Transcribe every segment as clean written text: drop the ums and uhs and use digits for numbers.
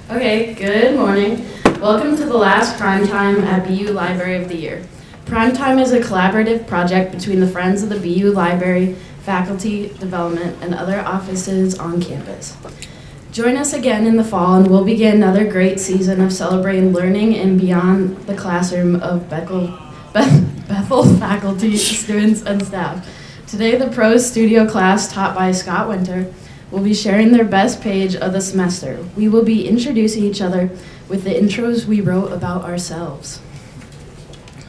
Okay, good morning. Welcome to the last Primetime at BU Library of the Year. Primetime is a collaborative project between the Friends of the BU Library, faculty, development, and other offices on campus. Join us again in the fall and we'll begin another great season of celebrating learning and beyond the classroom of Bethel faculty, students, and staff. Today, the Prose studio class taught by Scott Winter will be sharing their best page of the semester. We will be introducing each other with the intros we wrote about ourselves.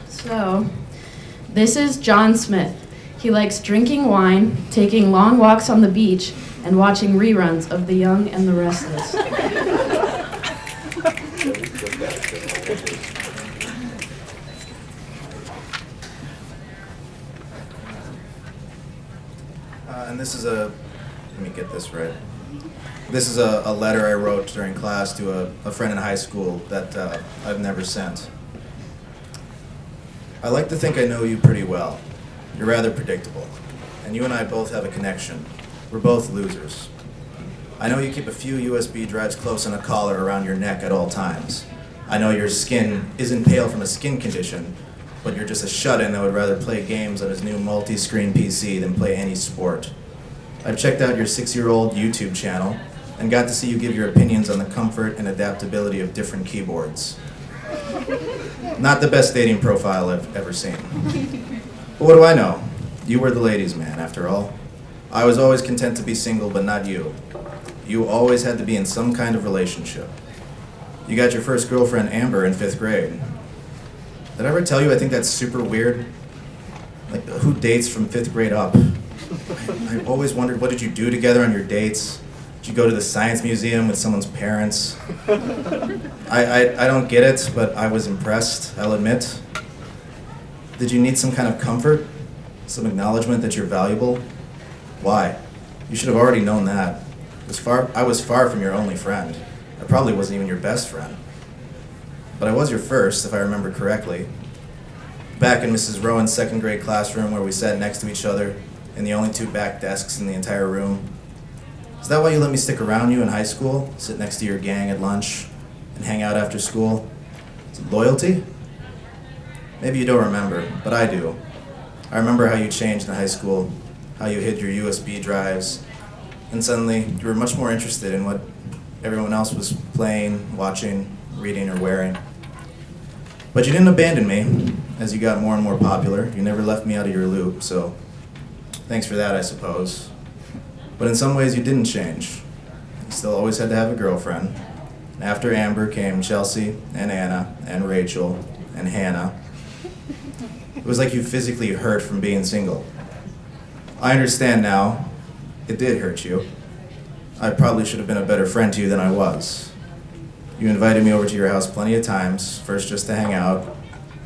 So, this is John Smith. He likes drinking wine, taking long walks on the beach, and watching reruns of The Young and the Restless. And this is let me get this right. This is a letter I wrote during class to a friend in high school that I've never sent. I like to think I know you pretty well. You're rather predictable, and you and I both have a connection. We're both losers. I know you keep a few USB drives close on a collar around your neck at all times. I know your skin isn't pale from a skin condition, but you're just a shut-in that would rather play games on his new multi-screen PC than play any sport. I've checked out your 6-year-old YouTube channel and got to see you give your opinions on the comfort and adaptability of different keyboards. Not the best dating profile I've ever seen. But what do I know? You were the ladies' man, after all. I was always content to be single, but not you. You always had to be in some kind of relationship. You got your first girlfriend, Amber, in 5th grade. Did I ever tell you I think that's super weird? Like, who dates from 5th grade up? I always wondered, what did you do together on your dates? Did you go to the science museum with someone's parents? I don't get it, but I was impressed, I'll admit. Did you need some kind of comfort? Some acknowledgement that you're valuable? Why? You should have already known that. I was far from your only friend. I probably wasn't even your best friend. But I was your first, if I remember correctly. Back in Mrs. Rowan's 2nd grade classroom where we sat next to each other in the only 2 back desks in the entire room. Is that why you let me stick around you in high school, sit next to your gang at lunch, and hang out after school? Is it loyalty? Maybe you don't remember, but I do. I remember how you changed in high school, how you hid your USB drives, and suddenly you were much more interested in what everyone else was playing, watching, reading, or wearing. But you didn't abandon me as you got more and more popular. You never left me out of your loop, so thanks for that, I suppose. But in some ways you didn't change. You still always had to have a girlfriend. And after Amber came Chelsea and Anna and Rachel and Hannah. It was like you physically hurt from being single. I understand now. It did hurt you. I probably should have been a better friend to you than I was. You invited me over to your house plenty of times, first just to hang out,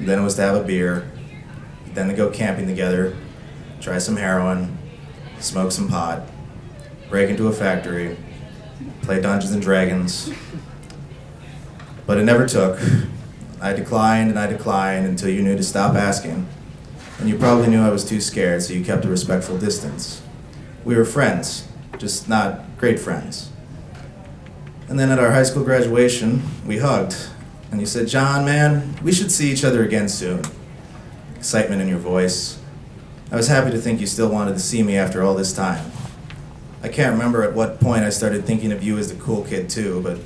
then it was to have a beer, then to go camping together, try some heroin, smoke some pot, break into a factory, play Dungeons and Dragons. But it never took. I declined until you knew to stop asking. And you probably knew I was too scared, so you kept a respectful distance. We were friends, just not great friends. And then at our high school graduation, we hugged. And you said, "John, man, we should see each other again soon." Excitement in your voice. I was happy to think you still wanted to see me after all this time. I can't remember at what point I started thinking of you as the cool kid too, but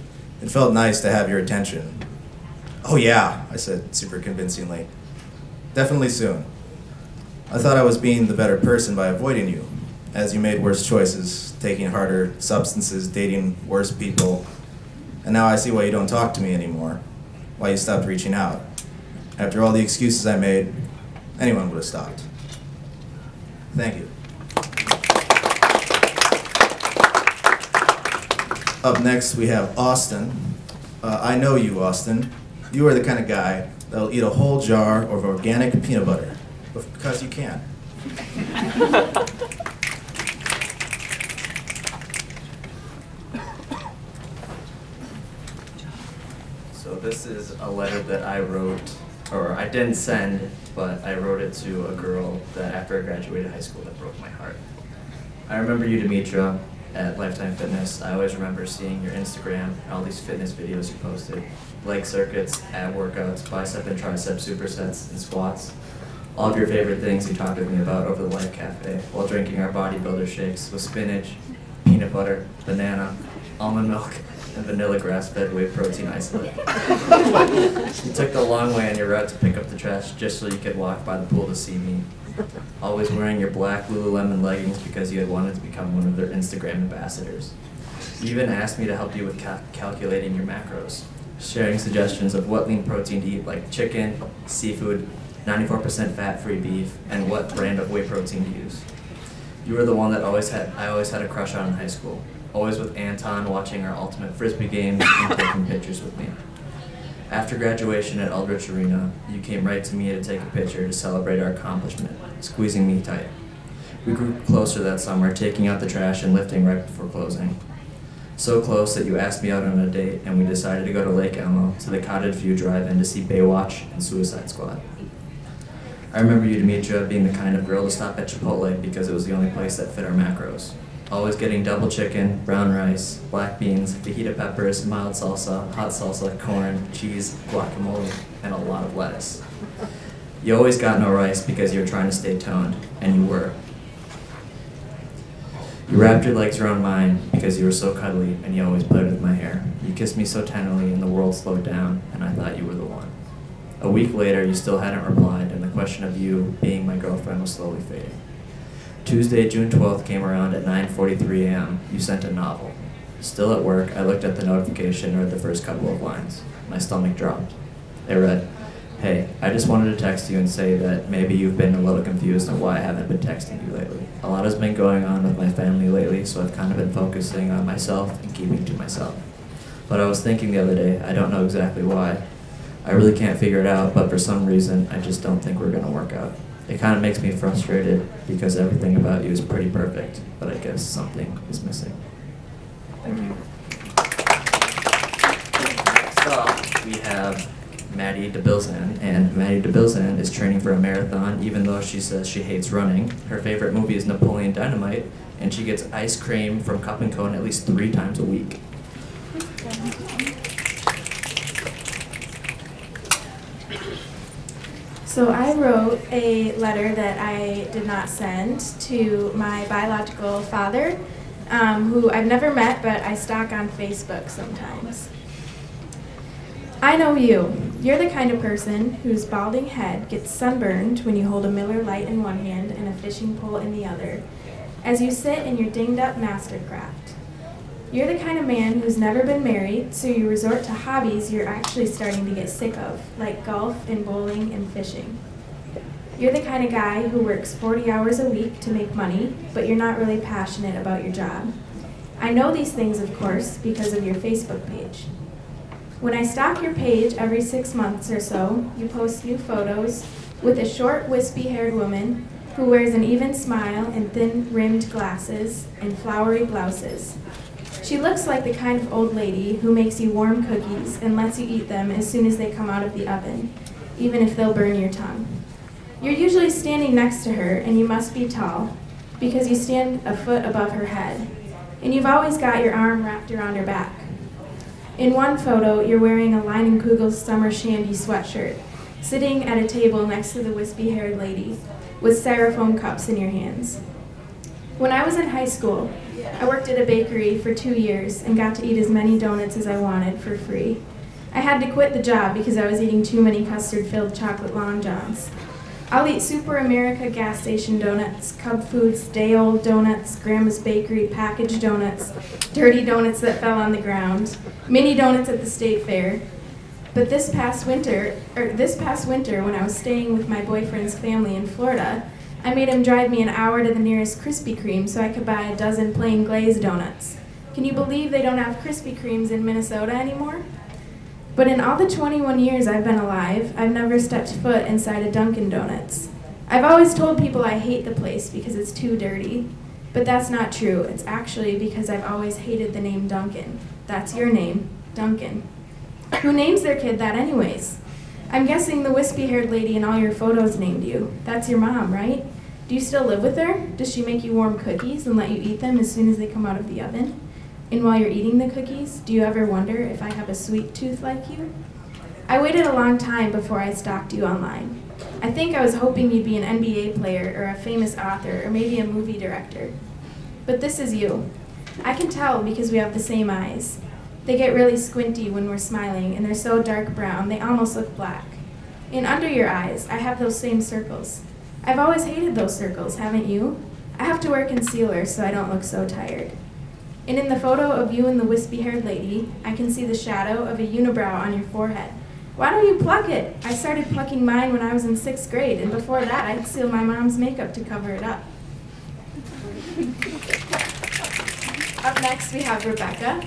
it felt nice to have your attention. "Oh yeah," I said super convincingly. "Definitely soon." I thought I was being the better person by avoiding you, as you made worse choices, taking harder substances, dating worse people. And now I see why you don't talk to me anymore, why you stopped reaching out. After all the excuses I made, anyone would have stopped. Thank you. Up next, we have Austin. I know you, Austin. You are the kind of guy that'll eat a whole jar of organic peanut butter, because you can. So this is a letter that I wrote, or I didn't send, but I wrote it to a girl that after I graduated high school that broke my heart. I remember you, Demetra, at Lifetime Fitness, I always remember seeing your Instagram and all these fitness videos you posted. Leg circuits, ab workouts, bicep and tricep supersets, and squats. All of your favorite things you talked with me about over the Life Cafe while drinking our bodybuilder shakes with spinach, peanut butter, banana, almond milk, and vanilla grass-fed whey protein isolate. You took the long way on your route to pick up the trash just so you could walk by the pool to see me. Always wearing your black Lululemon leggings because you had wanted to become one of their Instagram ambassadors. You even asked me to help you with calculating your macros, sharing suggestions of what lean protein to eat like chicken, seafood, 94% fat-free beef, and what brand of whey protein to use. You were the one that I always had a crush on in high school, always with Anton watching our ultimate frisbee games and taking pictures with me. After graduation at Aldrich Arena, you came right to me to take a picture to celebrate our accomplishment, squeezing me tight. We grew closer that summer, taking out the trash and lifting right before closing. So close that you asked me out on a date, and we decided to go to Lake Elmo to the Cottage View Drive-In to see Baywatch and Suicide Squad. I remember you, Demetria, being the kind of girl to stop at Chipotle because it was the only place that fit our macros. Always getting double chicken, brown rice, black beans, fajita peppers, mild salsa, hot salsa, corn, cheese, guacamole, and a lot of lettuce. You always got no rice because you were trying to stay toned, and you were. You wrapped your legs around mine because you were so cuddly, and you always played with my hair. You kissed me so tenderly, and the world slowed down, and I thought you were the one. A week later, you still hadn't replied, and the question of you being my girlfriend was slowly fading. Tuesday, June 12th came around at 9:43 a.m. You sent a novel. Still at work, I looked at the notification and read the first couple of lines. My stomach dropped. It read, "Hey, I just wanted to text you and say that maybe you've been a little confused on why I haven't been texting you lately. A lot has been going on with my family lately, so I've kind of been focusing on myself and keeping to myself. But I was thinking the other day, I don't know exactly why. I really can't figure it out, but for some reason, I just don't think we're going to work out. It kind of makes me frustrated because everything about you is pretty perfect, but I guess something is missing." Thank you. Next up, we have Maddie DeBilzan, and Maddie DeBilzan is training for a marathon even though she says she hates running. Her favorite movie is Napoleon Dynamite, and she gets ice cream from Cup and Cone at least 3 times a week. So I wrote a letter that I did not send to my biological father, who I've never met, but I stalk on Facebook sometimes. I know you. You're the kind of person whose balding head gets sunburned when you hold a Miller Lite in one hand and a fishing pole in the other, as you sit in your dinged-up mastercraft. You're the kind of man who's never been married, so you resort to hobbies you're actually starting to get sick of, like golf and bowling and fishing. You're the kind of guy who works 40 hours a week to make money, but you're not really passionate about your job. I know these things, of course, because of your Facebook page. When I stalk your page every 6 months or so, you post new photos with a short, wispy-haired woman who wears an even smile and thin-rimmed glasses and flowery blouses. She looks like the kind of old lady who makes you warm cookies and lets you eat them as soon as they come out of the oven, even if they'll burn your tongue. You're usually standing next to her, and you must be tall, because you stand a foot above her head, and you've always got your arm wrapped around her back. In one photo, you're wearing a Leinenkugel's summer shandy sweatshirt, sitting at a table next to the wispy-haired lady, with styrofoam cups in your hands. When I was in high school, I worked at a bakery for 2 years and got to eat as many donuts as I wanted for free. I had to quit the job because I was eating too many custard-filled chocolate Long Johns. I'll eat Super America gas station donuts, Cub Foods day-old donuts, Grandma's Bakery packaged donuts, dirty donuts that fell on the ground, mini donuts at the state fair. But this past winter when I was staying with my boyfriend's family in Florida, I made him drive me an hour to the nearest Krispy Kreme so I could buy a dozen plain glazed donuts. Can you believe they don't have Krispy Kremes in Minnesota anymore? But in all the 21 years I've been alive, I've never stepped foot inside a Dunkin' Donuts. I've always told people I hate the place because it's too dirty. But that's not true. It's actually because I've always hated the name Duncan. That's your name, Duncan. Who names their kid that anyways? I'm guessing the wispy-haired lady in all your photos named you. That's your mom, right? Do you still live with her? Does she make you warm cookies and let you eat them as soon as they come out of the oven? And while you're eating the cookies, do you ever wonder if I have a sweet tooth like you? I waited a long time before I stalked you online. I think I was hoping you'd be an NBA player or a famous author or maybe a movie director. But this is you. I can tell because we have the same eyes. They get really squinty when we're smiling, and they're so dark brown they almost look black. And under your eyes, I have those same circles. I've always hated those circles, haven't you? I have to wear concealer so I don't look so tired. And in the photo of you and the wispy-haired lady, I can see the shadow of a unibrow on your forehead. Why don't you pluck it? I started plucking mine when I was in 6th grade, and before that, I'd steal my mom's makeup to cover it up. Up next, we have Rebecca.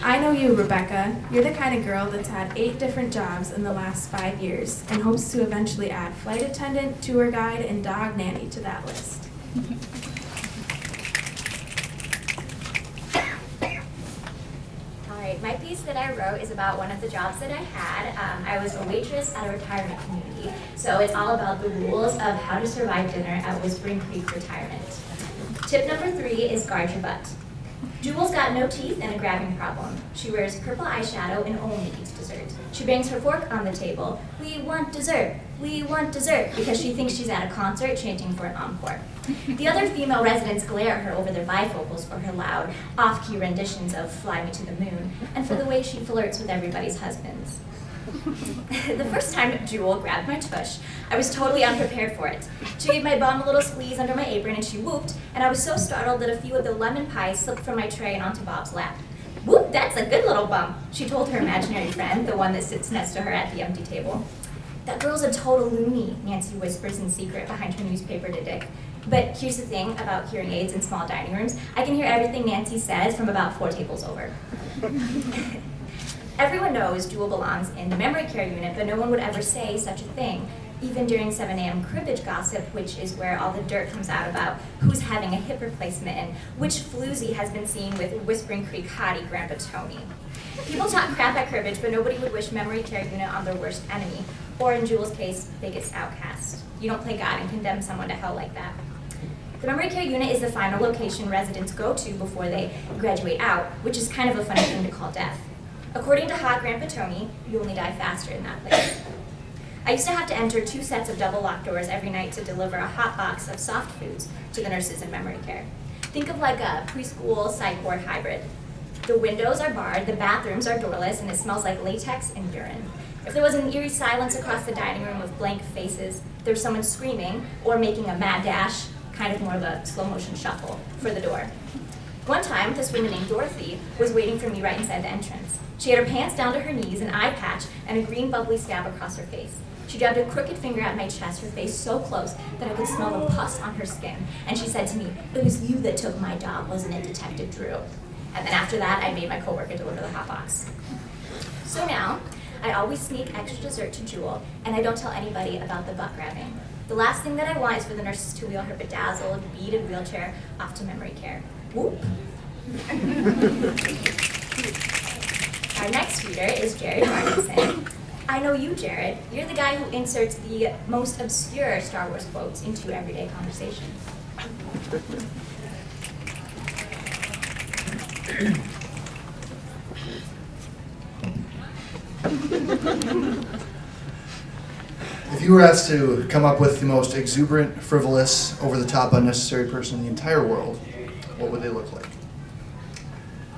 I know you, Rebecca. You're the kind of girl that's had 8 different jobs in the last 5 years and hopes to eventually add flight attendant, tour guide, and dog nanny to that list. All right, my piece that I wrote is about one of the jobs that I had. I was a waitress at a retirement community, so it's all about the rules of how to survive dinner at Whispering Creek Retirement. Tip number 3 is guard your butt. Jewel's got no teeth and a grabbing problem. She wears purple eyeshadow and only eats dessert. She bangs her fork on the table. We want dessert. We want dessert, because she thinks she's at a concert chanting for an encore. The other female residents glare at her over their bifocals for her loud, off-key renditions of Fly Me to the Moon, and for the way she flirts with everybody's husbands. The first time Jewel grabbed my tush, I was totally unprepared for it. She gave my bum a little squeeze under my apron and she whooped, and I was so startled that a few of the lemon pies slipped from my tray and onto Bob's lap. Whoop, that's a good little bum, she told her imaginary friend, the one that sits next to her at the empty table. That girl's a total loony, Nancy whispers in secret behind her newspaper to Dick. But here's the thing about hearing aids in small dining rooms. I can hear everything Nancy says from about 4 tables over. Everyone knows Jewel belongs in the memory care unit, but no one would ever say such a thing, even during 7 a.m. cribbage gossip, which is where all the dirt comes out about who's having a hip replacement and which floozy has been seen with Whispering Creek hottie Grandpa Tony. People talk crap at cribbage, but nobody would wish memory care unit on their worst enemy, or in Jewel's case, biggest outcast. You don't play God and condemn someone to hell like that. The memory care unit is the final location residents go to before they graduate out, which is kind of a funny thing to call death. According to hot Grandpa Tony, you only die faster in that place. I used to have to enter 2 sets of double locked doors every night to deliver a hot box of soft foods to the nurses in memory care. Think of like a preschool psych ward hybrid. The windows are barred, the bathrooms are doorless, and it smells like latex and urine. If there was an eerie silence across the dining room with blank faces, there was someone screaming or making a mad dash, kind of more of a slow motion shuffle, for the door. One time, this woman named Dorothy was waiting for me right inside the entrance. She had her pants down to her knees, an eye patch, and a green bubbly scab across her face. She jabbed a crooked finger at my chest, her face so close that I could smell the pus on her skin. And she said to me, "It was you that took my job, wasn't it, Detective Drew?" And then after that, I made my coworker deliver the hot box. So now, I always sneak extra dessert to Jewel, and I don't tell anybody about the butt grabbing. The last thing that I want is for the nurses to wheel her bedazzled, beaded wheelchair off to memory care. Whoop. Our next reader is Jared Martinson. I know you, Jared. You're the guy who inserts the most obscure Star Wars quotes into everyday conversation. If you were asked to come up with the most exuberant, frivolous, over-the-top, unnecessary person in the entire world, what would they look like?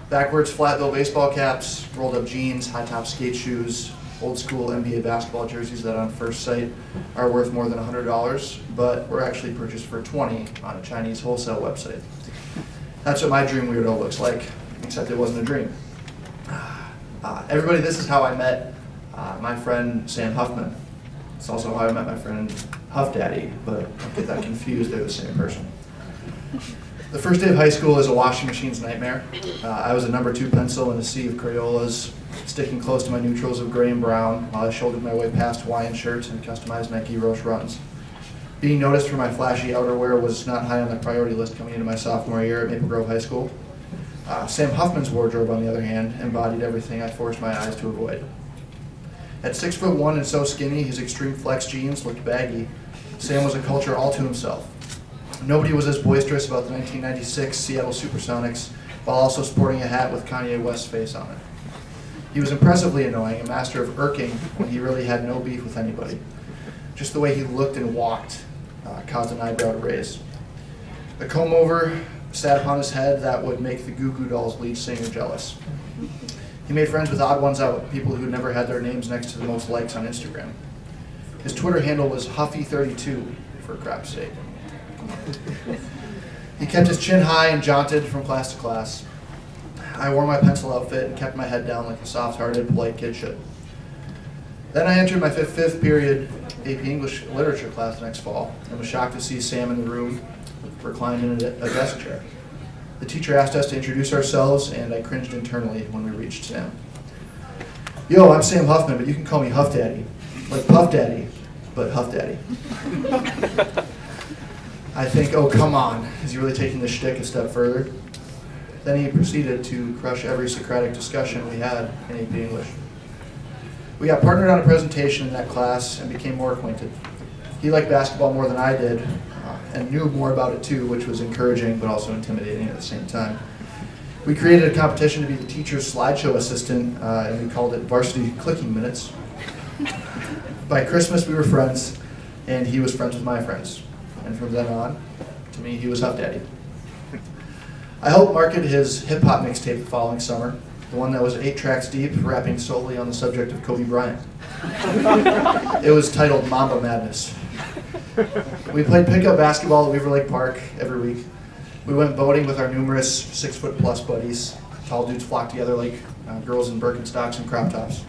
Backwards flat-bill baseball caps, rolled-up jeans, high-top skate shoes, old-school NBA basketball jerseys that on first sight are worth more than $100, but were actually purchased for $20 on a Chinese wholesale website. That's what my dream weirdo looks like, except it wasn't a dream. Everybody, this is how I met my friend Sam Huffman. It's also how I met my friend Huff Daddy, but don't get that confused, they're the same person. The first day of high school is a washing machine's nightmare. I was a number 2 pencil in a sea of Crayolas, sticking close to my neutrals of gray and brown while I shouldered my way past Hawaiian shirts and customized Nike Roche runs. Being noticed for my flashy outerwear was not high on the priority list coming into my sophomore year at Maple Grove High School. Sam Huffman's wardrobe, on the other hand, embodied everything I forced my eyes to avoid. At 6'1" and so skinny, his extreme flex jeans looked baggy. Sam was a culture all to himself. Nobody was as boisterous about the 1996 Seattle Supersonics while also sporting a hat with Kanye West's face on it. He was impressively annoying, a master of irking when he really had no beef with anybody. Just the way he looked and walked caused an eyebrow to raise. A comb-over sat upon his head that would make the Goo Goo Dolls lead singer jealous. He made friends with odd ones out, people who never had their names next to the most likes on Instagram. His Twitter handle was Huffy32, for crap's sake. He kept his chin high and jaunted from class to class. I wore my pencil outfit and kept my head down like a soft-hearted, polite kid should. Then I entered my fifth period AP English literature class next fall and was shocked to see Sam in the room, reclined in a desk chair. The teacher asked us to introduce ourselves, and I cringed internally when we reached Sam. Yo, I'm Sam Huffman, but you can call me Huff Daddy. Like Puff Daddy, but Huff Daddy. I think, oh, come on. Is he really taking the shtick a step further? Then he proceeded to crush every Socratic discussion we had in AP English. We got partnered on a presentation in that class and became more acquainted. He liked basketball more than I did, and knew more about it too, which was encouraging but also intimidating at the same time. We created a competition to be the teacher's slideshow assistant, and we called it Varsity Clicking Minutes. By Christmas, we were friends, and he was friends with my friends. And from then on, to me, he was Huff Daddy. I helped market his hip-hop mixtape the following summer, the one that was 8 tracks deep, rapping solely on the subject of Kobe Bryant. It was titled Mamba Madness. We played pickup basketball at Weaver Lake Park every week. We went boating with our numerous 6-foot-plus buddies. Tall dudes flocked together like girls in Birkenstocks and crop tops.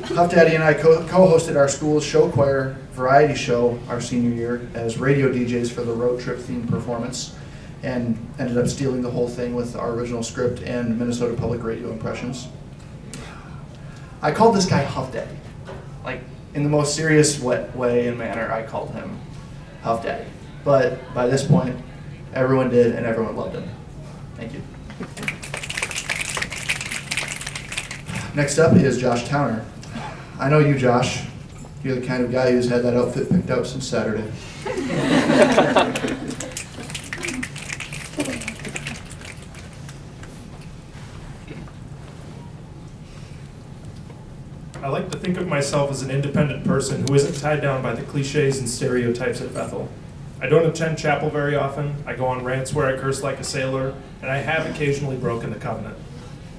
Huff Daddy and I co-hosted our school's show choir variety show our senior year as radio DJs for the road trip themed performance, and ended up stealing the whole thing with our original script and Minnesota Public Radio impressions. I called this guy Huff Daddy. Like, in the most serious way and manner, I called him Huff Daddy. But by this point, everyone did and everyone loved him. Thank you. Next up is Josh Towner. I know you, Josh. You're the kind of guy who's had that outfit picked out since Saturday. I like to think of myself as an independent person who isn't tied down by the cliches and stereotypes at Bethel. I don't attend chapel very often, I go on rants where I curse like a sailor, and I have occasionally broken the covenant.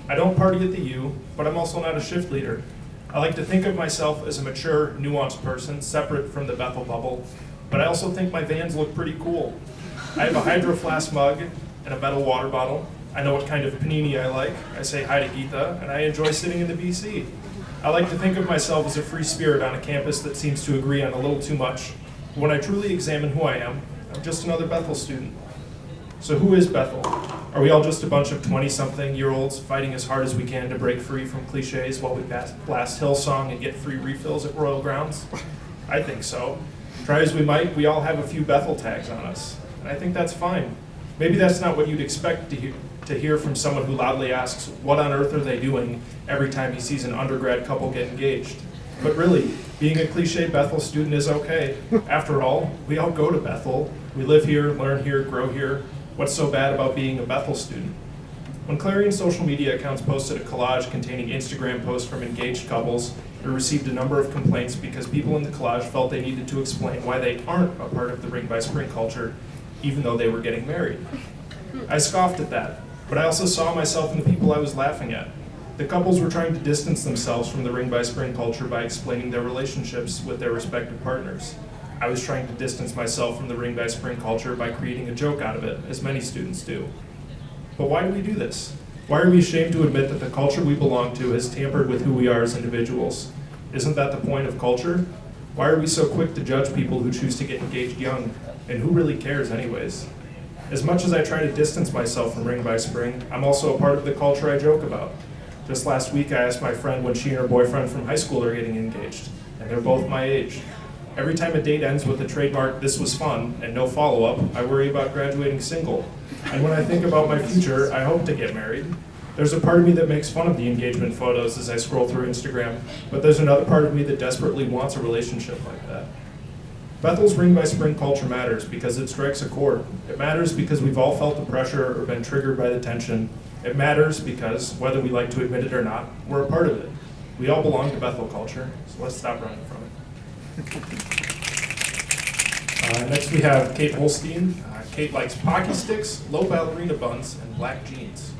I don't party at the U, but I'm also not a shift leader. I like to think of myself as a mature, nuanced person, separate from the Bethel bubble, but I also think my Vans look pretty cool. I have a Hydro Flask mug and a metal water bottle. I know what kind of panini I like. I say hi to Geetha, and I enjoy sitting in the BC. I like to think of myself as a free spirit on a campus that seems to agree on a little too much. But when I truly examine who I am, I'm just another Bethel student. So who is Bethel? Are we all just a bunch of 20-something-year-olds fighting as hard as we can to break free from cliches while we blast Hillsong and get free refills at Royal Grounds? I think so. Try as we might, we all have a few Bethel tags on us. And I think that's fine. Maybe that's not what you'd expect to hear from someone who loudly asks, what on earth are they doing, every time he sees an undergrad couple get engaged. But really, being a cliche Bethel student is okay. After all, we all go to Bethel. We live here, learn here, grow here. What's so bad about being a Bethel student? When Clarion social media accounts posted a collage containing Instagram posts from engaged couples, it received a number of complaints because people in the collage felt they needed to explain why they aren't a part of the Ring by Spring culture, even though they were getting married. I scoffed at that, but I also saw myself in the people I was laughing at. The couples were trying to distance themselves from the Ring by Spring culture by explaining their relationships with their respective partners. I was trying to distance myself from the Ring by Spring culture by creating a joke out of it, as many students do. But why do we do this? Why are we ashamed to admit that the culture we belong to has tampered with who we are as individuals? Isn't that the point of culture? Why are we so quick to judge people who choose to get engaged young? And who really cares anyways? As much as I try to distance myself from Ring by Spring, I'm also a part of the culture I joke about. Just last week I asked my friend when she and her boyfriend from high school are getting engaged, and they're both my age. Every time a date ends with the trademark, "this was fun," and no follow-up, I worry about graduating single. And when I think about my future, I hope to get married. There's a part of me that makes fun of the engagement photos as I scroll through Instagram, but there's another part of me that desperately wants a relationship like that. Bethel's Ring by Spring culture matters because it strikes a chord. It matters because we've all felt the pressure or been triggered by the tension. It matters because, whether we like to admit it or not, we're a part of it. We all belong to Bethel culture, so let's stop running from it. Next we have Kate Holstein. Kate likes pocky sticks, low ballerina buns, and black jeans.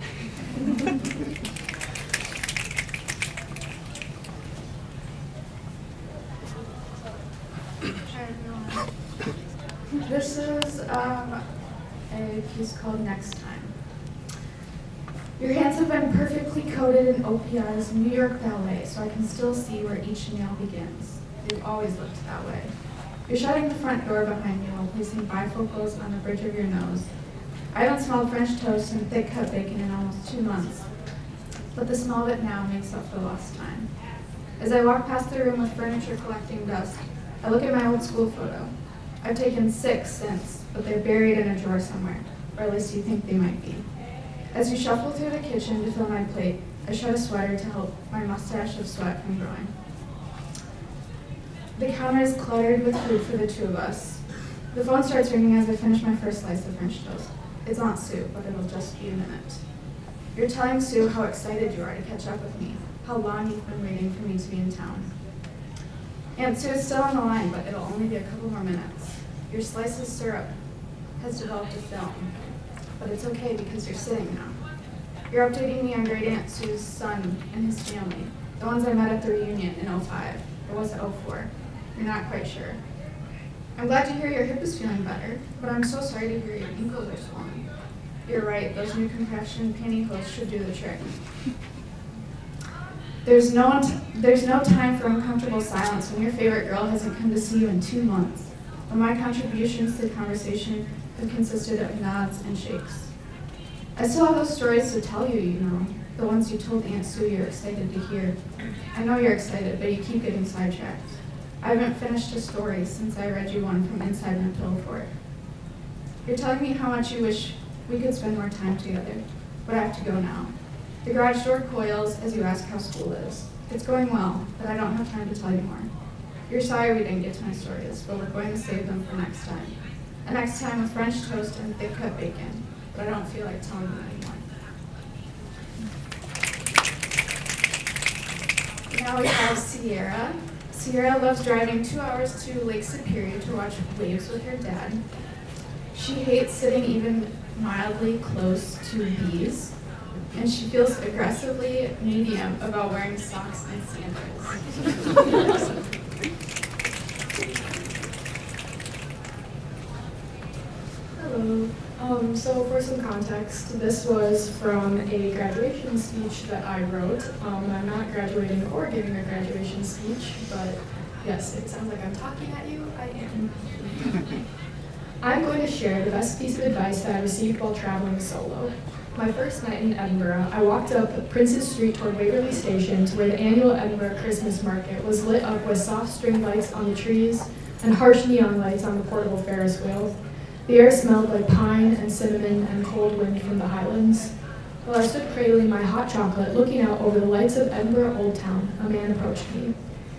This is a piece called Next Time. Your hands have been perfectly coated in OPI's New York ballet, so I can still see where each nail begins. They've always looked that way. You're shutting the front door behind you while placing bifocals on the bridge of your nose. I haven't smelled French toast and thick-cut bacon in almost 2 months, but the smell of it now makes up for lost time. As I walk past the room with furniture collecting dust, I look at my old school photo. I've taken 6 since, but they're buried in a drawer somewhere, or at least you think they might be. As you shuffle through the kitchen to fill my plate, I shed a sweater to help my mustache of sweat from growing. The counter is cluttered with food for the 2 of us. The phone starts ringing as I finish my first slice of French toast. It's Aunt Sue, but it'll just be a minute. You're telling Sue how excited you are to catch up with me, how long you've been waiting for me to be in town. Aunt Sue is still on the line, but it'll only be a couple more minutes. Your slice of syrup has developed a film, but it's okay because you're sitting now. You're updating me on Great Aunt Sue's son and his family, the ones I met at the reunion in 05, or was it 04? You're not quite sure. I'm glad to hear your hip is feeling better, but I'm so sorry to hear your ankles are swollen. You're right, those new compression pantyhose should do the trick. There's no time for uncomfortable silence when your favorite girl hasn't come to see you in 2 months. When my contributions to the conversation have consisted of nods and shakes. I still have those stories to tell you, you know, the ones you told Aunt Sue you're excited to hear. I know you're excited, but you keep getting sidetracked. I haven't finished a story since I read you one from inside my pillow fort. You're telling me how much you wish we could spend more time together, but I have to go now. The garage door coils as you ask how school is. It's going well, but I don't have time to tell you more. You're sorry we didn't get to my stories, but we're going to save them for next time. And next time with French toast and thick-cut bacon, but I don't feel like telling you anymore. Now we have Sierra. Sierra loves driving 2 hours to Lake Superior to watch waves with her dad. She hates sitting even mildly close to bees, and she feels aggressively medium about wearing socks and sandals. Hello. So for some context, this was from a graduation speech that I wrote. I'm not graduating or giving a graduation speech, but yes, it sounds like I'm talking at you. I am. I'm going to share the best piece of advice that I received while traveling solo. My first night in Edinburgh, I walked up Princes Street toward Waverley Station to where the annual Edinburgh Christmas market was lit up with soft string lights on the trees and harsh neon lights on the portable Ferris wheel. The air smelled like pine and cinnamon and cold wind from the Highlands. While I stood cradling my hot chocolate, looking out over the lights of Edinburgh Old Town, a man approached me.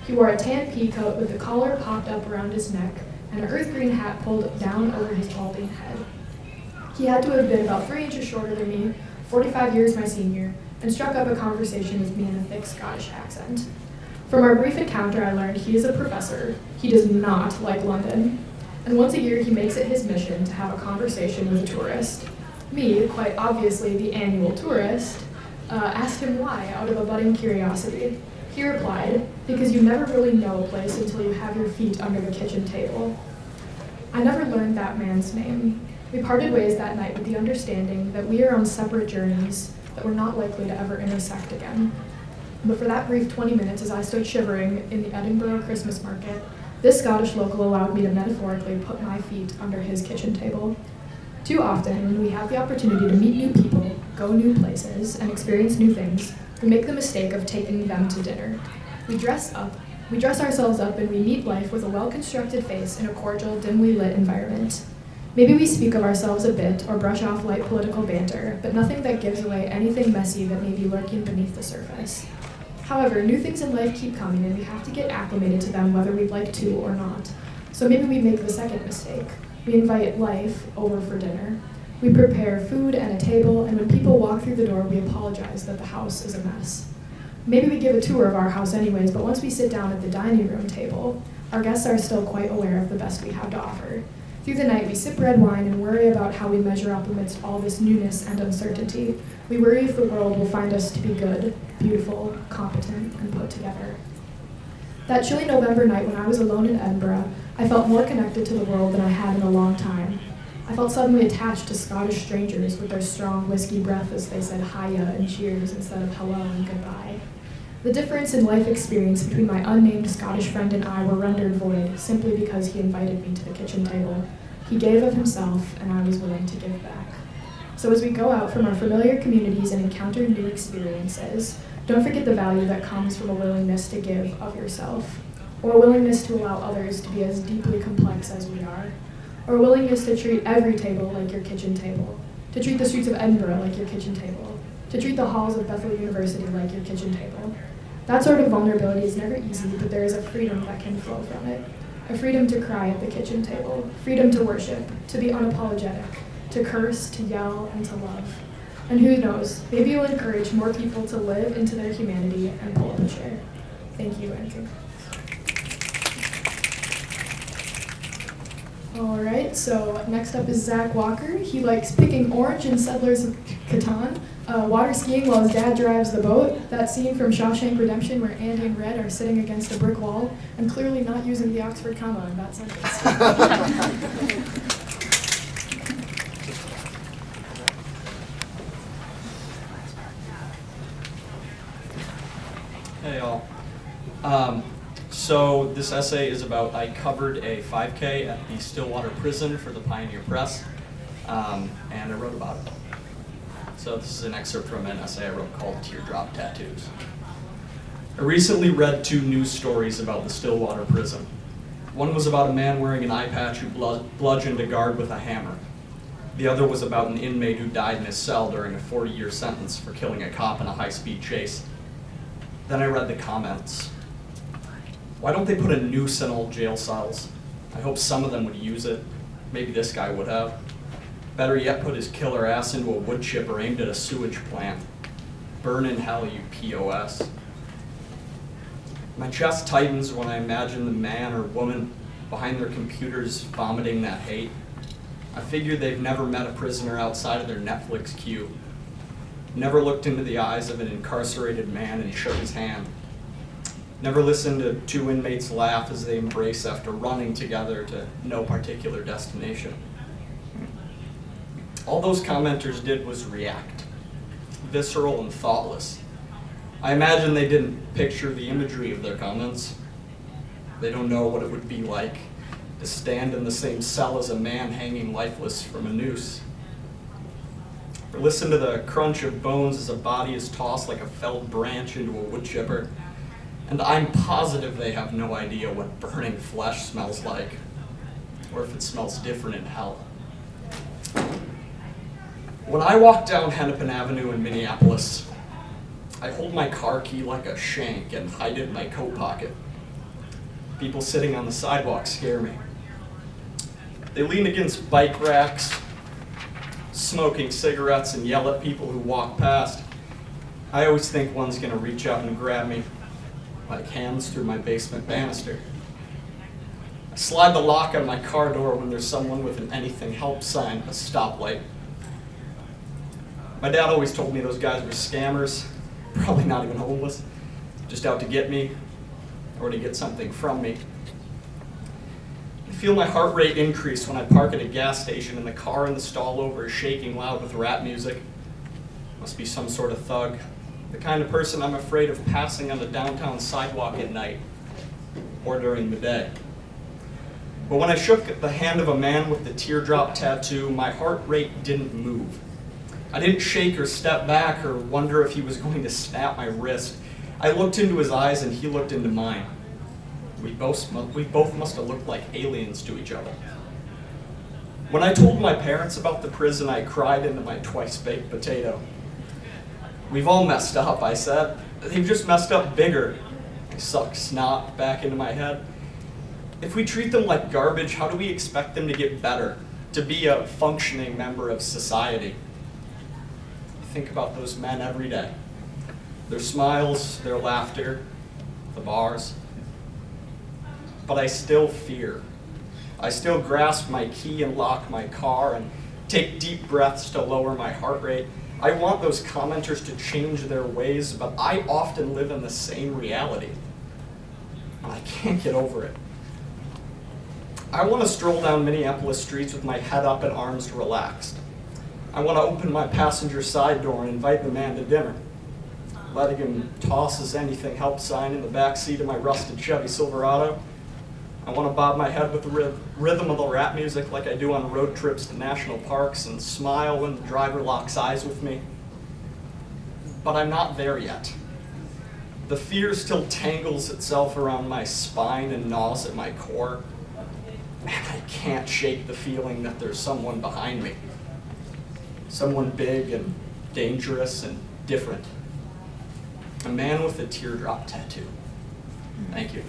He wore a tan pea coat with the collar popped up around his neck and an earth green hat pulled down over his balding head. He had to have been about 3 inches shorter than me, 45 years my senior, and struck up a conversation with me in a thick Scottish accent. From our brief encounter, I learned he is a professor. He does not like London. And once a year, he makes it his mission to have a conversation with a tourist. Me, quite obviously the annual tourist, asked him why out of a budding curiosity. He replied, because you never really know a place until you have your feet under the kitchen table. I never learned that man's name. We parted ways that night with the understanding that we are on separate journeys that were not likely to ever intersect again. But for that brief 20 minutes as I stood shivering in the Edinburgh Christmas market, this Scottish local allowed me to metaphorically put my feet under his kitchen table. Too often, when we have the opportunity to meet new people, go new places, and experience new things, we make the mistake of taking them to dinner. We dress ourselves up, and we meet life with a well-constructed face in a cordial, dimly lit environment. Maybe we speak of ourselves a bit or brush off light political banter, but nothing that gives away anything messy that may be lurking beneath the surface. However, new things in life keep coming, and we have to get acclimated to them whether we'd like to or not. So maybe we make the second mistake. We invite life over for dinner. We prepare food and a table, and when people walk through the door, we apologize that the house is a mess. Maybe we give a tour of our house anyways, but once we sit down at the dining room table, our guests are still quite aware of the best we have to offer. Through the night, we sip red wine and worry about how we measure up amidst all this newness and uncertainty. We worry if the world will find us to be good, beautiful, competent, and put together. That chilly November night when I was alone in Edinburgh, I felt more connected to the world than I had in a long time. I felt suddenly attached to Scottish strangers with their strong whiskey breath as they said hiya and cheers instead of hello and goodbye. The difference in life experience between my unnamed Scottish friend and I were rendered void simply because he invited me to the kitchen table. He gave of himself, and I was willing to give back. So as we go out from our familiar communities and encounter new experiences, don't forget the value that comes from a willingness to give of yourself, or a willingness to allow others to be as deeply complex as we are, or a willingness to treat every table like your kitchen table, to treat the streets of Edinburgh like your kitchen table, to treat the halls of Bethel University like your kitchen table. That sort of vulnerability is never easy, but there is a freedom that can flow from it. A freedom to cry at the kitchen table, freedom to worship, to be unapologetic, to curse, to yell, and to love. And who knows, maybe you'll encourage more people to live into their humanity and pull up a chair. Thank you, Andrew. All right, so next up is Zach Walker. He likes picking orange in Settlers of Catan, water skiing while his dad drives the boat, that scene from Shawshank Redemption where Andy and Red are sitting against a brick wall and clearly not using the Oxford comma in that sentence. Hey all. So this essay is about, I covered a 5K at the Stillwater Prison for the Pioneer Press, and I wrote about it. So this is an excerpt from an essay I wrote called Teardrop Tattoos. I recently read 2 news stories about the Stillwater Prison. One was about a man wearing an eye patch who bludgeoned a guard with a hammer. The other was about an inmate who died in his cell during a 40-year sentence for killing a cop in a high-speed chase. Then I read the comments. Why don't they put a noose in old jail cells? I hope some of them would use it. Maybe this guy would have. Better yet, put his killer ass into a wood chipper aimed at a sewage plant. Burn in hell, you POS. My chest tightens when I imagine the man or woman behind their computers vomiting that hate. I figure they've never met a prisoner outside of their Netflix queue. Never looked into the eyes of an incarcerated man and shook his hand. Never listened to 2 inmates laugh as they embrace after running together to no particular destination. All those commenters did was react, visceral and thoughtless. I imagine they didn't picture the imagery of their comments. They don't know what it would be like to stand in the same cell as a man hanging lifeless from a noose. Or listen to the crunch of bones as a body is tossed like a felled branch into a wood chipper. And I'm positive they have no idea what burning flesh smells like, or if it smells different in hell. When I walk down Hennepin Avenue in Minneapolis, I hold my car key like a shank and hide it in my coat pocket. People sitting on the sidewalk scare me. They lean against bike racks, smoking cigarettes, and yell at people who walk past. I always think one's gonna reach out and grab me, like hands through my basement banister. I slide the lock on my car door when there's someone with an anything help sign, a stoplight. My dad always told me those guys were scammers, probably not even homeless, just out to get me or to get something from me. I feel my heart rate increase when I park at a gas station and the car in the stall over is shaking loud with rap music. Must be some sort of thug, the kind of person I'm afraid of passing on the downtown sidewalk at night or during the day. But when I shook the hand of a man with the teardrop tattoo, my heart rate didn't move. I didn't shake or step back or wonder if he was going to snap my wrist. I looked into his eyes and he looked into mine. We both must have looked like aliens to each other. When I told my parents about the prison, I cried into my twice-baked potato. We've all messed up, I said. They've just messed up bigger. I sucked snot back into my head. If we treat them like garbage, how do we expect them to get better, to be a functioning member of society? Think about those men every day. Their smiles, their laughter, the bars. But I still fear. I still grasp my key and lock my car and take deep breaths to lower my heart rate. I want those commenters to change their ways, but I often live in the same reality. And I can't get over it. I want to stroll down Minneapolis streets with my head up and arms relaxed. I want to open my passenger side door and invite the man to dinner. Letting him toss his anything help sign in the back seat of my rusted Chevy Silverado. I want to bob my head with the rhythm of the rap music like I do on road trips to national parks and smile when the driver locks eyes with me. But I'm not there yet. The fear still tangles itself around my spine and gnaws at my core. And I can't shake the feeling that there's someone behind me. Someone big and dangerous and different. A man with a teardrop tattoo. Thank you.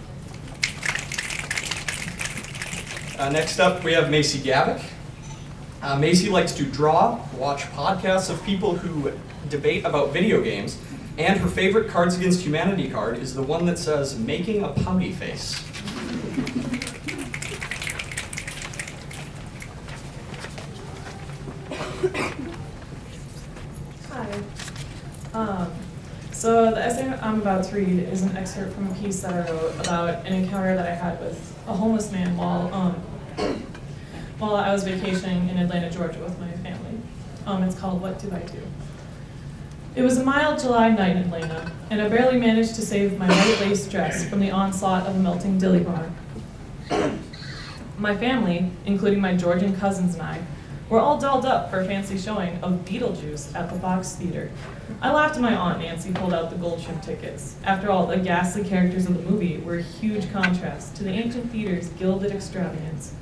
Next up, we have Macie Gavic. Macie likes to draw, watch podcasts of people who debate about video games, and her favorite Cards Against Humanity card is the one that says, "Making a pouty face." Hi. So the essay I'm about to read is an excerpt from a piece that I wrote about an encounter that I had with a homeless man while I was vacationing in Atlanta, Georgia with my family. It's called "What Did I Do?" It was a mild July night in Atlanta, and I barely managed to save my white lace dress from the onslaught of a melting dilly bar. My family, including my Georgian cousins and I, were all dolled up for a fancy showing of Beetlejuice at the Fox Theater. I laughed when my Aunt Nancy pulled out the gold trim tickets. After all, the ghastly characters of the movie were a huge contrast to the ancient theater's gilded extravagance.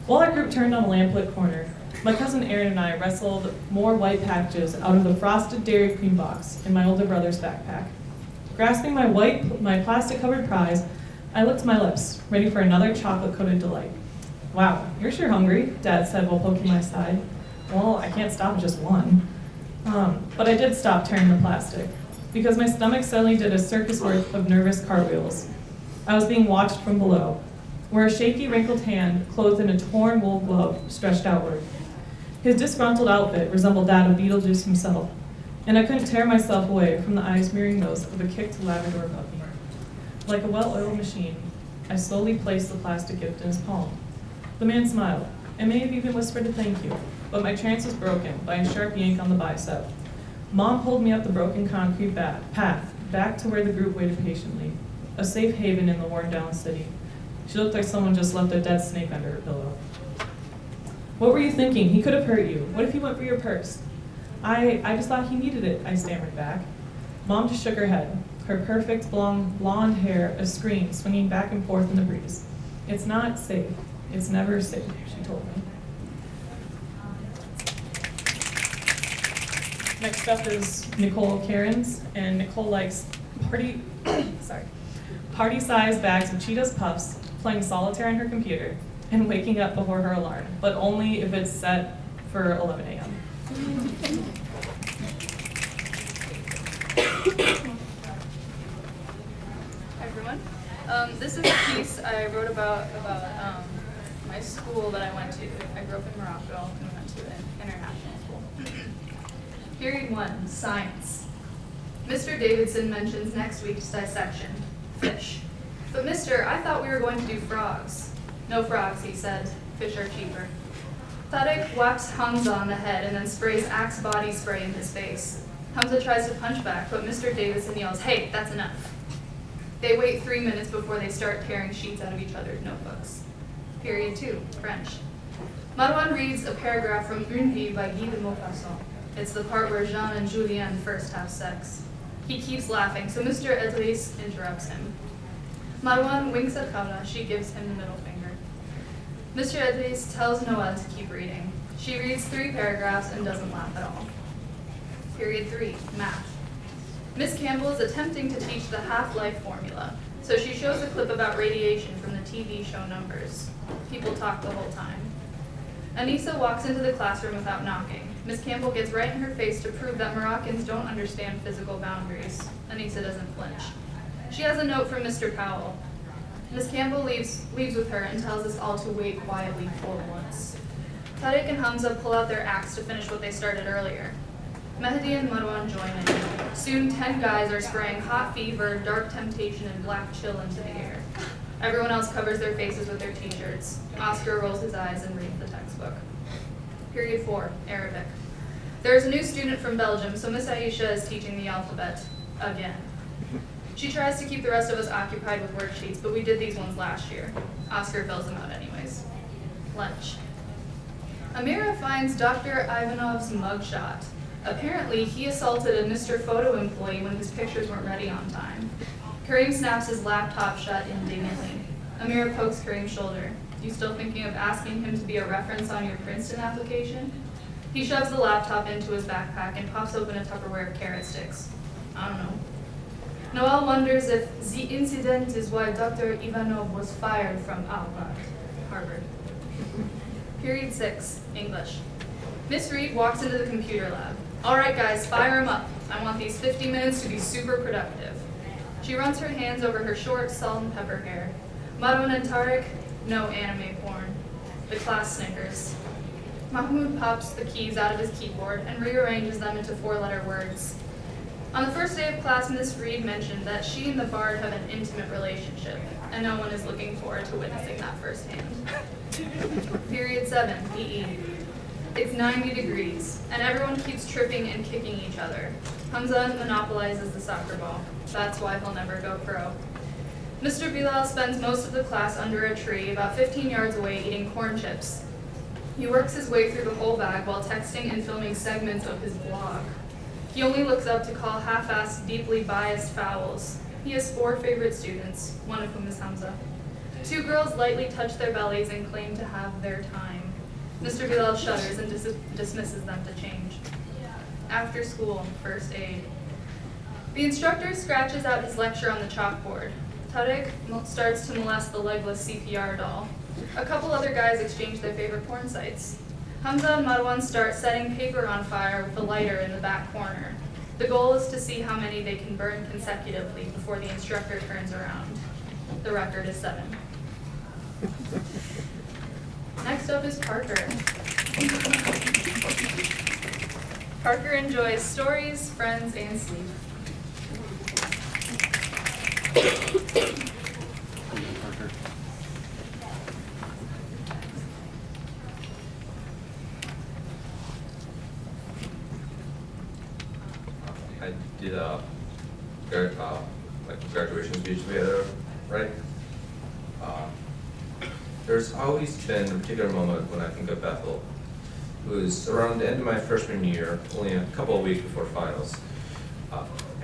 While our group turned on a lamplit corner, my cousin Aaron and I wrestled more white packages out of the frosted Dairy Queen box in my older brother's backpack. Grasping my plastic-covered prize, I licked my lips, ready for another chocolate-coated delight. "Wow, you're sure hungry," Dad said while poking my side. Well, I can't stop at just one. But I did stop tearing the plastic, because my stomach suddenly did a circus worth of nervous cartwheels. I was being watched from below, where a shaky, wrinkled hand, clothed in a torn wool glove, stretched outward. His disgruntled outfit resembled that of Beetlejuice himself, and I couldn't tear myself away from the eyes mirroring those of a kicked Labrador puppy. Like a well-oiled machine, I slowly placed the plastic gift in his palm. The man smiled, and may have even whispered a thank you, but my trance was broken by a sharp yank on the bicep. Mom pulled me up the broken concrete path, back to where the group waited patiently, a safe haven in the worn-down city. She looked like someone just left a dead snake under her pillow. "What were you thinking? He could have hurt you. What if he went for your purse?" I just thought he needed it," I stammered back. Mom just shook her head, her perfect blonde hair a screen swinging back and forth in the breeze. "It's not safe. It's never safe," she told me. Next up is Nikole Cairns, and Nikole likes party-sized bags of Cheetos Puffs, playing solitaire on her computer, and waking up before her alarm, but only if it's set for 11 a.m. Hi everyone. This is a piece I wrote about my school that I went to. I grew up in Morocco and went to an international school. Period 1, Science. Mr. Davidson mentions next week's dissection, fish. But mister, I thought we were going to do frogs. No frogs, he said. Fish are cheaper. Tadek whaps Hamza on the head and then sprays Axe body spray in his face. Hamza tries to punch back, but Mr. Davidson yells, "Hey, that's enough." They wait 3 minutes before they start tearing sheets out of each other's notebooks. Period 2, French. Marwan reads a paragraph from Une Vie by Guy de Maupassant. It's the part where Jean and Julien first have sex. He keeps laughing, so Mr. Edris interrupts him. Marwan winks at Khawla, she gives him the middle finger. Mr. Edris tells Noelle to keep reading. She reads 3 paragraphs and doesn't laugh at all. Period 3, Math. Miss Campbell is attempting to teach the half-life formula. So she shows a clip about radiation from the TV show Numbers. People talk the whole time. Anissa walks into the classroom without knocking. Miss Campbell gets right in her face to prove that Moroccans don't understand physical boundaries. Anissa doesn't flinch. She has a note from Mr. Powell. Miss Campbell leaves with her and tells us all to wait quietly for once. Tarek and Hamza pull out their axe to finish what they started earlier. Maddie and Marwan join in. Soon 10 guys are spraying hot fever, dark temptation, and black chill into the air. Everyone else covers their faces with their t-shirts. Oscar rolls his eyes and reads the textbook. Period 4, Arabic. There is a new student from Belgium, so Miss Aisha is teaching the alphabet again. She tries to keep the rest of us occupied with worksheets, but we did these ones last year. Oscar fills them out anyways. Lunch. Amira finds Dr. Ivanov's mugshot. Apparently, he assaulted a Mr. Photo employee when his pictures weren't ready on time. Kareem snaps his laptop shut indignantly. Amira pokes Kareem's shoulder. You still thinking of asking him to be a reference on your Princeton application? He shoves the laptop into his backpack and pops open a Tupperware of carrot sticks. I don't know. Noel wonders if the incident is why Dr. Ivanov was fired from Harvard. Period 6, English. Miss Reed walks into the computer lab. All right, guys, fire them up. I want these 50 minutes to be super productive. She runs her hands over her short salt and pepper hair. Marwan and Tarek, no anime porn. The class snickers. Mahmoud pops the keys out of his keyboard and rearranges them into 4-letter words. On the first day of class, Miss Reed mentioned that she and the bard have an intimate relationship, and no one is looking forward to witnessing that firsthand. Period 7, PE. It's 90 degrees, and everyone keeps tripping and kicking each other. Hamza monopolizes the soccer ball. That's why he'll never go pro. Mr. Bilal spends most of the class under a tree about 15 yards away eating corn chips. He works his way through the whole bag while texting and filming segments of his blog. He only looks up to call half-assed, deeply biased fouls. He has 4 favorite students, one of whom is Hamza. 2 girls lightly touch their bellies and claim to have their time. Mr. Bilal shudders and dismisses them to change. After school, first aid. The instructor scratches out his lecture on the chalkboard. Tarek starts to molest the legless CPR doll. A couple other guys exchange their favorite porn sites. Hamza and Marwan start setting paper on fire with a lighter in the back corner. The goal is to see how many they can burn consecutively before the instructor turns around. The record is 7. Next up is Parker. Parker enjoys stories, friends, and sleep. I did a graduation speech together, right? There's always been a particular moment when I think of Bethel. It was around the end of my freshman year, only a couple of weeks before finals.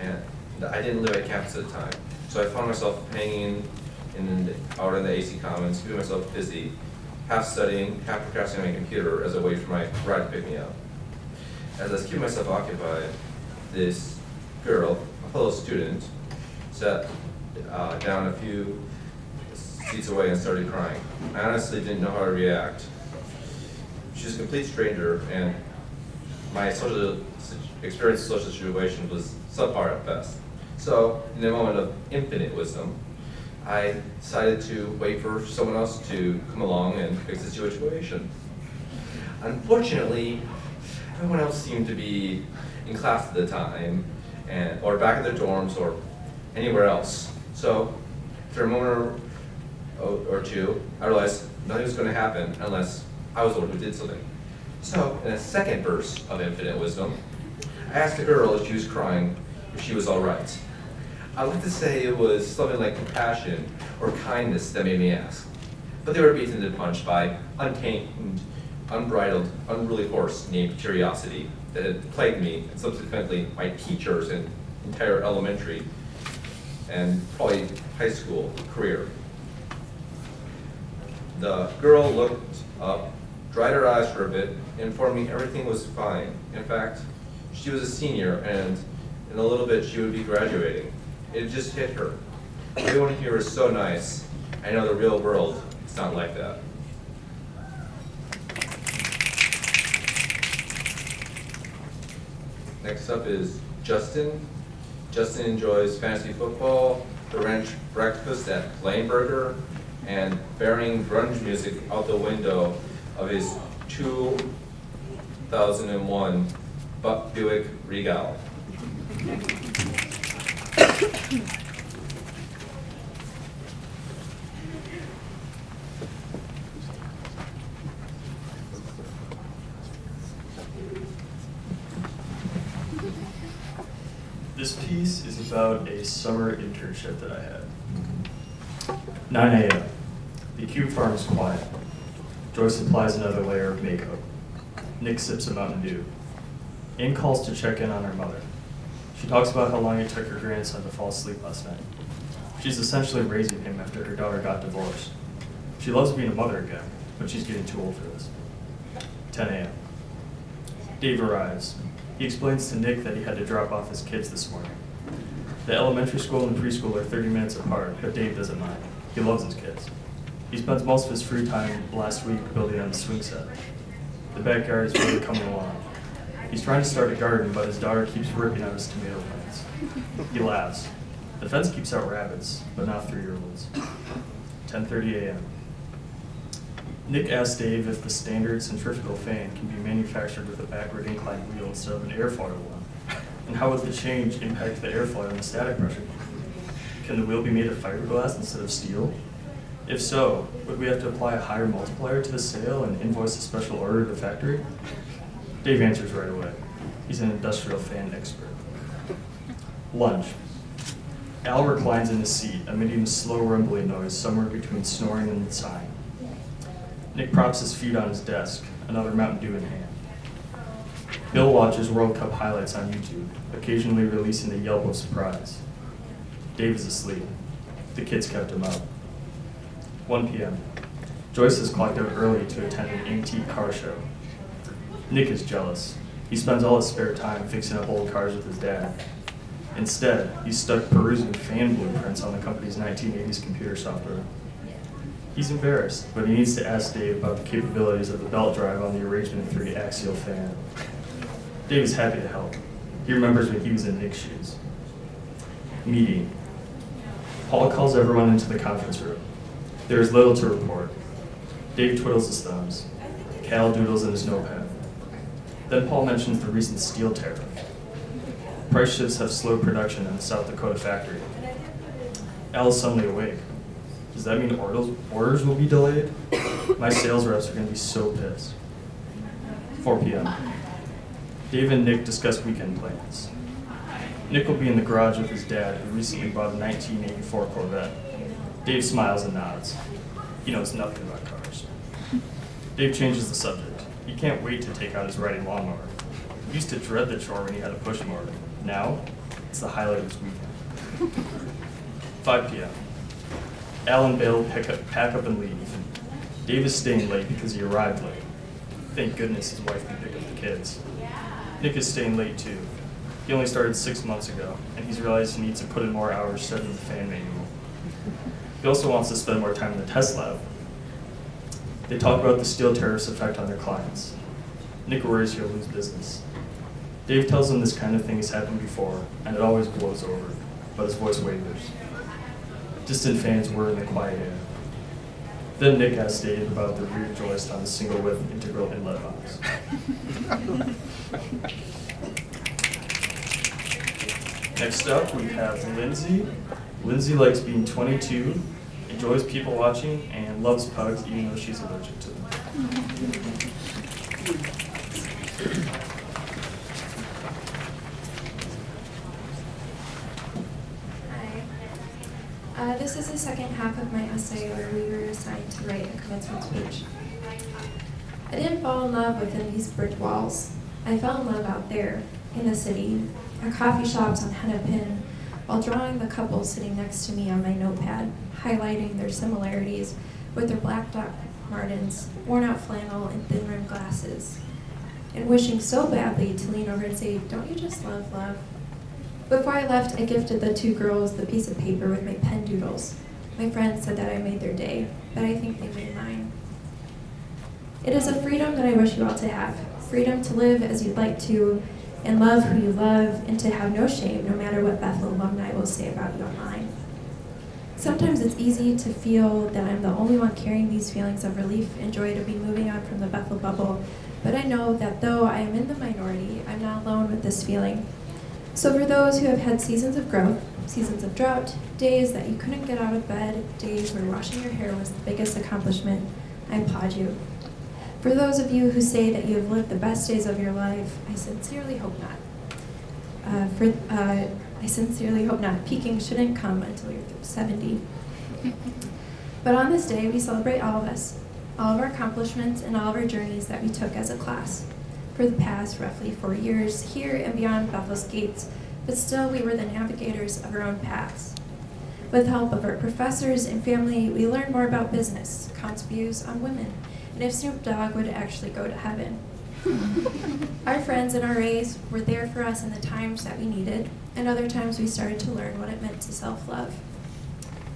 And I didn't live at campus at the time. So I found myself hanging out in the AC Commons, keeping myself busy, half studying, half procrastinating on my computer as a way for my ride to pick me up. As I was keeping myself occupied, this girl, a fellow student, sat down a few seats away and started crying. I honestly didn't know how to react. She was a complete stranger, and my social experience in social situation was subpar at best. So, in a moment of infinite wisdom, I decided to wait for someone else to come along and fix the situation. Unfortunately, everyone else seemed to be in class at the time, or back at their dorms, or anywhere else. So, after a moment or two, I realized nothing was going to happen unless I was the one who did something. So, in a second burst of infinite wisdom, I asked the girl if she was crying, if she was all right. I'd like to say it was something like compassion or kindness that made me ask. But they were beaten to the punch by untamed, unbridled, unruly horse named curiosity that had plagued me and subsequently my teachers and entire elementary and probably high school career. The girl looked up, dried her eyes for a bit, and informed me everything was fine. In fact, she was a senior, and in a little bit she would be graduating. It just hit her. Everyone here is so nice. I know the real world is not like that. Next up is Justin. Justin enjoys fantasy football, the ranch breakfast at Plain Burger, and bearing grunge music out the window of his 2001 Buick Regal. This piece is about a summer internship that I had. 9 a.m. The cube farm is quiet. Joyce applies another layer of makeup. Nick sips a Mountain Dew. Anne calls to check in on her mother. She talks about how long it took her grandson to fall asleep last night. She's essentially raising him after her daughter got divorced. She loves being a mother again, but she's getting too old for this. 10 a.m. Dave arrives. He explains to Nick that he had to drop off his kids this morning. The elementary school and preschool are 30 minutes apart, but Dave doesn't mind. He loves his kids. He spends most of his free time last week building on the swing set. The backyard is really coming along. He's trying to start a garden, but his daughter keeps ripping out his tomato plants. He laughs. The fence keeps out rabbits, but not 3-year-olds. 10:30 a.m. Nick asks Dave if the standard centrifugal fan can be manufactured with a backward inclined wheel instead of an airfoil one, and how would the change impact the airfoil and the static pressure? Can the wheel be made of fiberglass instead of steel? If so, would we have to apply a higher multiplier to the sale and invoice a special order to the factory? Dave answers right away. He's an industrial fan expert. Lunch. Al reclines in his seat, emitting a slow rumbling noise somewhere between snoring and sighing. Nick props his feet on his desk, another Mountain Dew in hand. Bill watches World Cup highlights on YouTube, occasionally releasing a yelp of surprise. Dave is asleep. The kids kept him up. 1 p.m. Joyce has clocked out early to attend an antique car show. Nick is jealous. He spends all his spare time fixing up old cars with his dad. Instead, he's stuck perusing fan blueprints on the company's 1980s computer software. He's embarrassed, but he needs to ask Dave about the capabilities of the belt drive on the Arrangement 3 axial fan. Dave is happy to help. He remembers when he was in Nick's shoes. Meeting. Paul calls everyone into the conference room. There is little to report. Dave twiddles his thumbs. Cal doodles in his notepad. Then Paul mentions the recent steel tariff. Price shifts have slowed production in the South Dakota factory. Al is suddenly awake. Does that mean orders will be delayed? My sales reps are going to be so pissed. 4 p.m. Dave and Nick discuss weekend plans. Nick will be in the garage with his dad, who recently bought a 1984 Corvette. Dave smiles and nods. He knows nothing about cars. Dave changes the subject. He can't wait to take out his riding lawnmower. He used to dread the chore when he had a push mower. Now, it's the highlight of his weekend. 5 p.m. Al and Bill pack up and leave. Dave is staying late because he arrived late. Thank goodness his wife can pick up the kids. Nick is staying late too. He only started 6 months ago, and he's realized he needs to put in more hours studying the fan manual. He also wants to spend more time in the test lab. They talk about the steel tariff's effect on their clients. Nick worries he'll lose business. Dave tells him this kind of thing has happened before, and it always blows over, but his voice wavers. Distant fans whir in the quiet air. Then Nick asks Dave about the rear joist on the single-width integral inlet box. Next up, we have Lindsy. Lindsy likes being 22, enjoys people watching, and loves pugs even though she's allergic to them. This is the second half of my essay where we were assigned to write a commencement speech. I didn't fall in love within these brick walls. I fell in love out there, in the city, at coffee shops on Hennepin, while drawing the couple sitting next to me on my notepad, highlighting their similarities with their black Doc Martens, worn-out flannel, and thin-rimmed glasses, and wishing so badly to lean over and say, "Don't you just love love?" Before I left, I gifted the 2 girls the piece of paper with my pen doodles. My friends said that I made their day, but I think they made mine. It is a freedom that I wish you all to have. Freedom to live as you'd like to, and love who you love, and to have no shame no matter what Bethel alumni will say about you online. Sometimes it's easy to feel that I'm the only one carrying these feelings of relief and joy to be moving on from the Bethel bubble, but I know that though I am in the minority, I'm not alone with this feeling. So for those who have had seasons of growth, seasons of drought, days that you couldn't get out of bed, days where washing your hair was the biggest accomplishment, I applaud you. For those of you who say that you have lived the best days of your life, I sincerely hope not. I sincerely hope not. Peaking shouldn't come until you're 70. But on this day, we celebrate all of us, all of our accomplishments, and all of our journeys that we took as a class for the past roughly 4 years, here and beyond Bethel's gates, but still we were the navigators of our own paths. With the help of our professors and family, we learned more about business, Kant's views on women, and if Snoop Dogg would actually go to heaven. Our friends and RAs were there for us in the times that we needed, and other times we started to learn what it meant to self-love.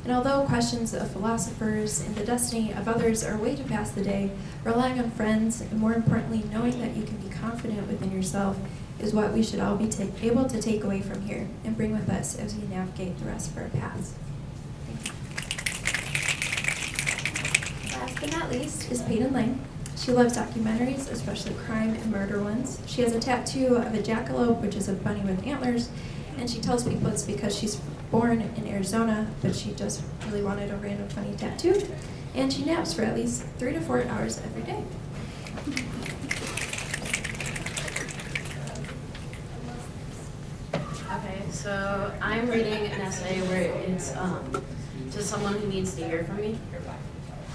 And although questions of philosophers and the destiny of others are a way to pass the day, relying on friends, and more importantly, knowing that you can be confident within yourself is what we should all be able to take away from here and bring with us as we navigate the rest of our paths. Last but not least is Payton Lange. She loves documentaries, especially crime and murder ones. She has a tattoo of a jackalope, which is a bunny with antlers, and she tells people it's because she's born in Arizona, but she just really wanted a random funny tattoo. And she naps for at least 3 to 4 hours every day. Okay, so I'm reading an essay where it's to someone who needs to hear from me.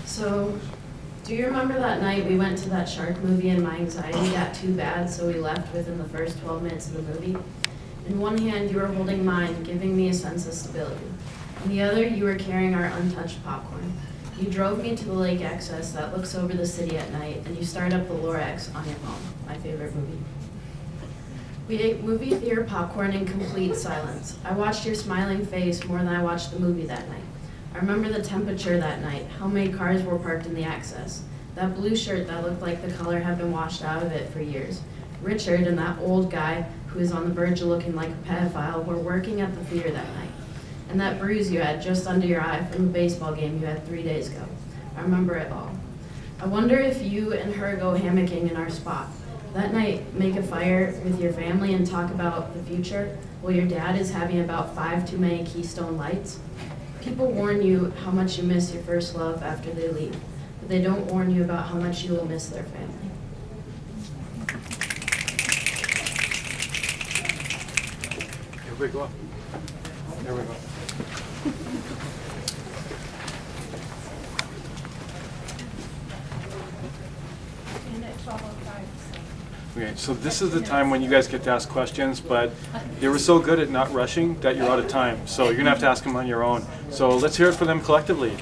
So, do you remember that night we went to that shark movie and my anxiety got too bad, so we left within the first 12 minutes of the movie? In one hand, you were holding mine, giving me a sense of stability. In the other, you were carrying our untouched popcorn. You drove me to the lake access that looks over the city at night, and you started up the Lorax on your phone, my favorite movie. We ate movie theater popcorn in complete silence. I watched your smiling face more than I watched the movie that night. I remember the temperature that night, how many cars were parked in the access, that blue shirt that looked like the color had been washed out of it for years. Richard and that old guy who was on the verge of looking like a pedophile were working at the theater that night. And that bruise you had just under your eye from the baseball game you had 3 days ago. I remember it all. I wonder if you and her go hammocking in our spot. That night, make a fire with your family and talk about the future while your dad is having about 5 too many Keystone Lights. People warn you how much you miss your first love after they leave, but they don't warn you about how much you will miss their family. Here we go. There we go. Okay, so this is the time when you guys get to ask questions, but they were so good at not rushing that you're out of time. So you're gonna have to ask them on your own. So let's hear it for them collectively.